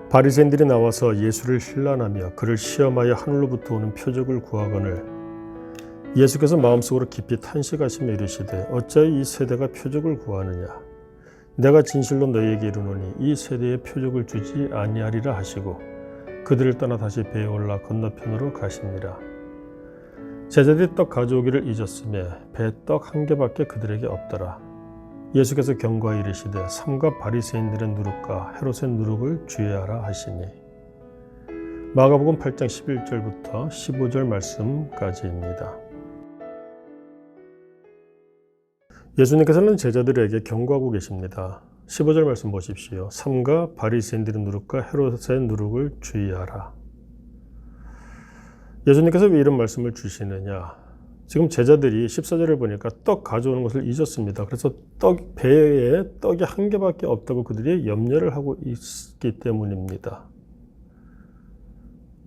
바리새인들이 나와서 예수를 신란하며 그를 시험하여 하늘로부터 오는 표적을 구하거늘 예수께서 마음속으로 깊이 탄식하시며 이르시되 어찌하여 이 세대가 표적을 구하느냐 내가 진실로 너희에게 이르노니 이 세대에 표적을 주지 아니하리라 하시고 그들을 떠나 다시 배에 올라 건너편으로 가시니라. 제자들이 떡 가져오기를 잊었으며 배에 떡 한 개밖에 그들에게 없더라. 예수께서 경고하여 이르시되 삼가 바리새인들의 누룩과 헤롯의 누룩을 주의하라 하시니. 마가복음 8장 11절부터 15절 말씀까지입니다. 예수님께서는 제자들에게 경고하고 계십니다. 15절 말씀 보십시오. 삼가 바리새인들의 누룩과 헤롯의 누룩을 주의하라. 예수님께서 왜 이런 말씀을 주시느냐? 지금 제자들이 14절을 보니까 떡 가져오는 것을 잊었습니다. 그래서 배에 떡이 한 개밖에 없다고 그들이 염려를 하고 있기 때문입니다.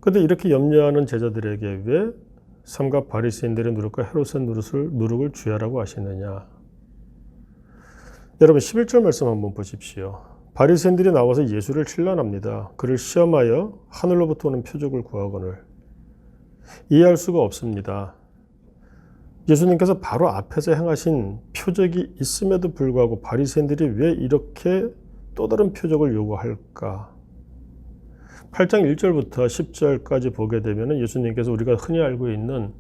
그런데 이렇게 염려하는 제자들에게 왜 삼가 바리새인들의 누룩과 헤롯의 누룩을 주의하라고 하시느냐? 여러분 11절 말씀 한번 보십시오. 바리새인들이 나와서 예수를 신란합니다. 그를 시험하여 하늘로부터 오는 표적을 구하거늘 이해할 수가 없습니다. 예수님께서 바로 앞에서 행하신 표적이 있음에도 불구하고 바리새인들이 왜 이렇게 또 다른 표적을 요구할까? 8장 1절부터 10절까지 보게 되면 예수님께서 우리가 흔히 알고 있는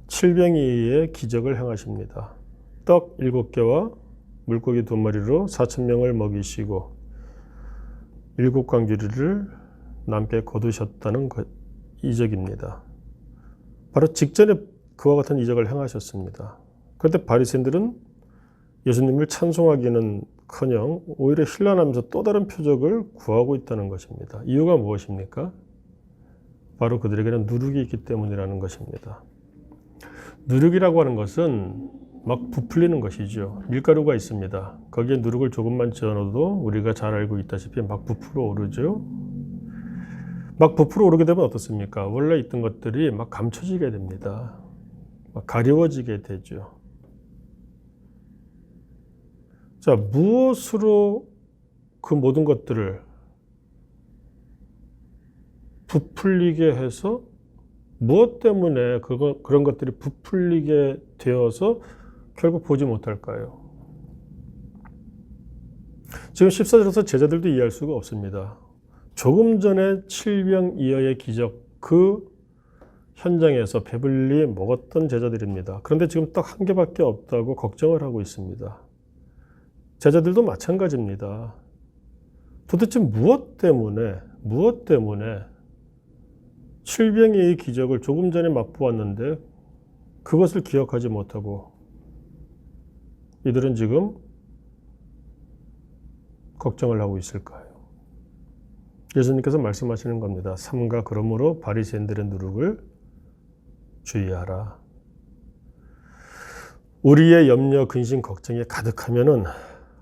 칠병이의 기적을 행하십니다. 떡 7개와 물고기 2마리로 4,000명을 먹이시고 7광주리를 남게 거두셨다는 이적입니다. 바로 직전에 그와 같은 이적을 행하셨습니다. 그런데 바리새인들은 예수님을 찬송하기는커녕 오히려 신란하면서 또 다른 표적을 구하고 있다는 것입니다. 이유가 무엇입니까? 바로 그들에게는 누룩이 있기 때문이라는 것입니다. 누룩이라고 하는 것은 막 부풀리는 것이죠. 밀가루가 있습니다. 거기에 누룩을 조금만 지어넣어도 우리가 잘 알고 있다시피 막 부풀어 오르죠. 막 부풀어 오르게 되면 어떻습니까? 원래 있던 것들이 막 감춰지게 됩니다. 막 가려워지게 되죠. 자, 무엇으로 그 모든 것들을 부풀리게 해서 무엇 때문에 그런 것들이 부풀리게 되어서 결국 보지 못할까요? 지금 14절에서 제자들도 이해할 수가 없습니다. 조금 전에 칠병이어의 기적 그 현장에서 배불리 먹었던 제자들입니다. 그런데 지금 떡 한 개밖에 없다고 걱정을 하고 있습니다. 제자들도 마찬가지입니다. 도대체 무엇 때문에 칠병이의 기적을 조금 전에 맛보았는데 그것을 기억하지 못하고 이들은 지금 걱정을 하고 있을까요? 예수님께서 말씀하시는 겁니다. 삼가 그러므로 바리새인들의 누룩을 주의하라. 우리의 염려, 근심, 걱정이 가득하면은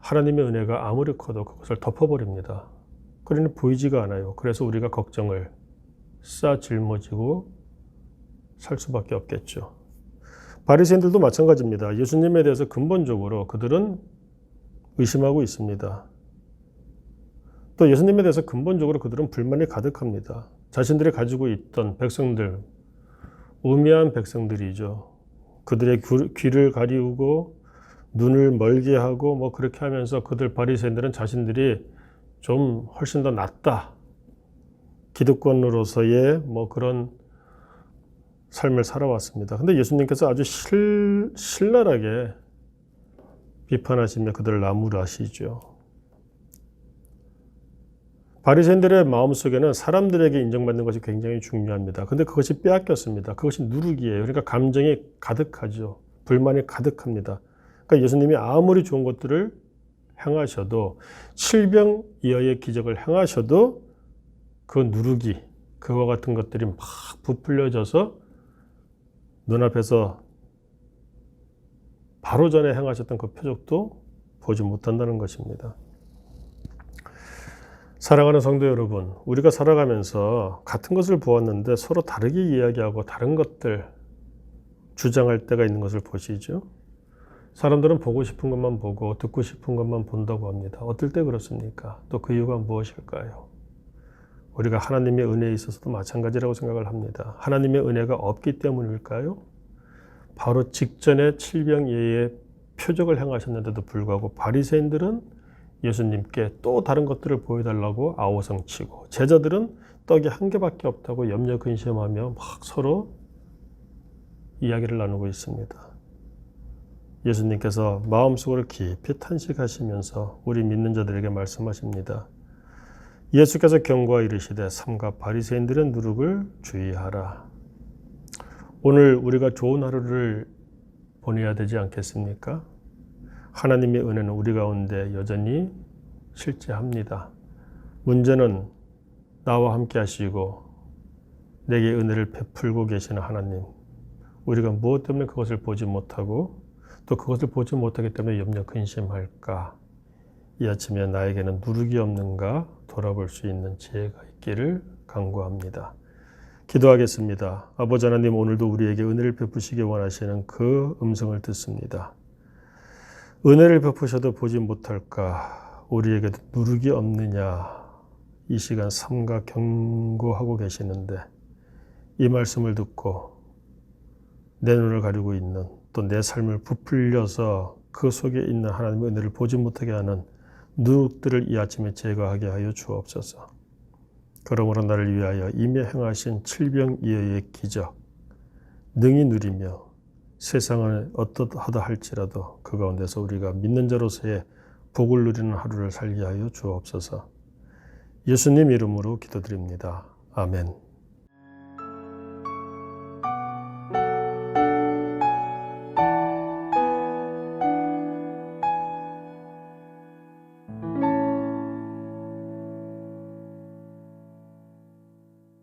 하나님의 은혜가 아무리 커도 그것을 덮어버립니다. 그러니 보이지가 않아요. 그래서 우리가 걱정을 жил머지고 살 수밖에 없겠죠. 바리새인들도 마찬가지입니다. 예수님에 대해서 근본적으로 그들은 의심하고 있습니다. 또 예수님에 대해서 근본적으로 그들은 불만이 가득합니다. 자신들이 가지고 있던 백성들, 우매한 백성들이죠. 그들의 귀를 가리우고 눈을 멀게 하고 뭐 그렇게 하면서 그들 바리새인들은 자신들이 좀 훨씬 더 낫다. 기득권으로서의 뭐 그런 삶을 살아왔습니다. 근데 예수님께서 아주 신랄하게 비판하시며 그들을 나무라시죠. 바리새인들의 마음속에는 사람들에게 인정받는 것이 굉장히 중요합니다. 근데 그것이 빼앗겼습니다. 그것이 누룩이에요. 그러니까 감정이 가득하죠. 불만이 가득합니다. 그러니까 예수님이 아무리 좋은 것들을 행하셔도 칠병이어의 기적을 행하셔도 그 누룩이 그와 같은 것들이 막 부풀려져서 눈앞에서 바로 전에 행하셨던 그 표적도 보지 못한다는 것입니다. 사랑하는 성도 여러분, 우리가 살아가면서 같은 것을 보았는데 서로 다르게 이야기하고 다른 것들 주장할 때가 있는 것을 보시죠. 사람들은 보고 싶은 것만 보고 듣고 싶은 것만 본다고 합니다. 어떨 때 그렇습니까? 또 그 이유가 무엇일까요? 우리가 하나님의 은혜에 있어서도 마찬가지라고 생각을 합니다. 하나님의 은혜가 없기 때문일까요? 바로 직전에 칠병예의 표적을 행하셨는데도 불구하고 바리새인들은 예수님께 또 다른 것들을 보여달라고 아우성치고, 제자들은 떡이 한 개밖에 없다고 염려 근심하며 막 서로 이야기를 나누고 있습니다. 예수님께서 마음속으로 깊이 탄식하시면서 우리 믿는 자들에게 말씀하십니다. 예수께서 경고하 이르시되 삼가 바리새인들의 누룩을 주의하라. 오늘 우리가 좋은 하루를 보내야 되지 않겠습니까? 하나님의 은혜는 우리 가운데 여전히 실제합니다. 문제는 나와 함께 하시고 내게 은혜를 베풀고 계시는 하나님, 우리가 무엇 때문에 그것을 보지 못하고 또 그것을 보지 못하기 때문에 염려 근심할까? 이 아침에 나에게는 누룩이 없는가 돌아볼 수 있는 지혜가 있기를 간구합니다. 기도하겠습니다. 아버지 하나님, 오늘도 우리에게 은혜를 베푸시기 원하시는 그 음성을 듣습니다. 은혜를 베푸셔도 보지 못할까? 우리에게도 누룩이 없느냐? 이 시간 삼가 경고하고 계시는데 이 말씀을 듣고 내 눈을 가리고 있는, 또 내 삶을 부풀려서 그 속에 있는 하나님의 은혜를 보지 못하게 하는 누룩들을 이 아침에 제거하게 하여 주옵소서. 그러므로 나를 위하여 이미 행하신 칠병이어의 기적 능히 누리며 세상을 어떠하다 할지라도 그 가운데서 우리가 믿는 자로서의 복을 누리는 하루를 살게 하여 주옵소서. 예수님 이름으로 기도드립니다. 아멘.